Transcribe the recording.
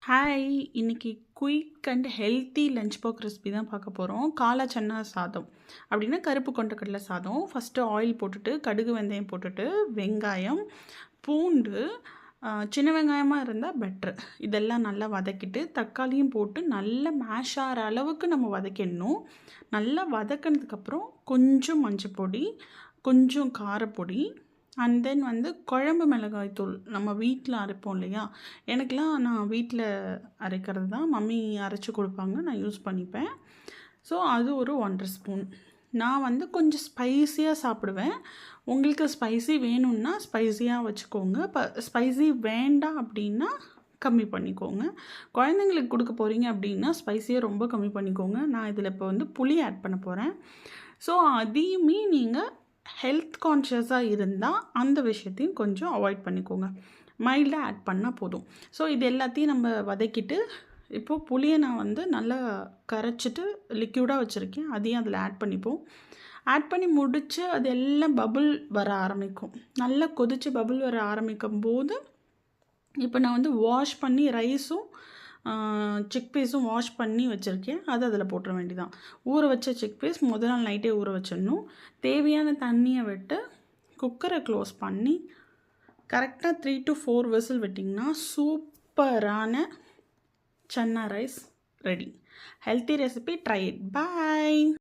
Hi! இன்னைக்கு quick and healthy lunch box recipe தான் பார்க்க போகிறோம். காளா சன்னா சாதம் அப்படின்னா கருப்பு கொண்டக்கடலை சாதம். ஃபஸ்ட்டு ஆயில் போட்டுட்டு கடுகு வெந்தயம் போட்டுட்டு வெங்காயம், பூண்டு, சின்ன வெங்காயமாக இருந்தால் பெட்ரு. இதெல்லாம் நல்லா வதக்கிட்டு தக்காளியும் போட்டு நல்லா மேஷ் ஆகிற அளவுக்கு நம்ம வதக்கிடணும். நல்லா வதக்கினதுக்கப்புறம் கொஞ்சம் மஞ்சள் பொடி, கொஞ்சம் காரப்பொடி, அண்ட் தென் குழம்பு மிளகாய் தூள் நம்ம வீட்டில் அரைப்போம் இல்லையா? எனக்கெலாம் நான் வீட்டில் அரைக்கிறது தான். மம்மி அரைச்சி கொடுப்பாங்க, நான் யூஸ் பண்ணிப்பேன். ஸோ அது ஒரு 1½ ஸ்பூன். நான் கொஞ்சம் ஸ்பைஸியாக சாப்பிடுவேன். உங்களுக்கு ஸ்பைசி வேணும்னா ஸ்பைஸியாக வச்சுக்கோங்க. ஸ்பைசி வேண்டாம் அப்படின்னா கம்மி பண்ணிக்கோங்க. குழந்தைங்களுக்கு கொடுக்க போகிறீங்க அப்படின்னா ஸ்பைஸியாக ரொம்ப கம்மி பண்ணிக்கோங்க. நான் இதில் இப்போ புளி ஆட் பண்ண போகிறேன். ஸோ அதையுமே நீங்கள் ஹெல்த் கான்ஷியஸாக இருந்தால் அந்த விஷயத்தையும் கொஞ்சம் அவாய்ட் பண்ணிக்கோங்க. மைல்டாக ஆட் பண்ணால் போதும். ஸோ இது எல்லாத்தையும் நம்ம வதக்கிட்டு இப்போது புளியை நான் நல்லா கரைச்சிட்டு லிக்யூடாக வச்சுருக்கேன். அதையும் அதில் ஆட் பண்ணிப்போம். ஆட் பண்ணி முடித்து அது எல்லாம் பபுள் வர ஆரம்பிக்கும். நல்லா கொதித்து பபுள் வர ஆரம்பிக்கும் போது இப்போ நான் வாஷ் பண்ணி ரைஸும் சிக் பீஸும் வாஷ் பண்ணி வச்சுருக்கேன். அது அதில் போட்டுற வேண்டியதான். ஊற வச்ச சிக் பீஸ் முதல் நாள் நைட்டே ஊற வச்சிடணும். தேவையான தண்ணியை விட்டு குக்கரை க்ளோஸ் பண்ணி கரெக்டாக 3 to 4 விசில் விட்டிங்கன்னா சூப்பரான chana rice ready. Healthy recipe, try it. Bye.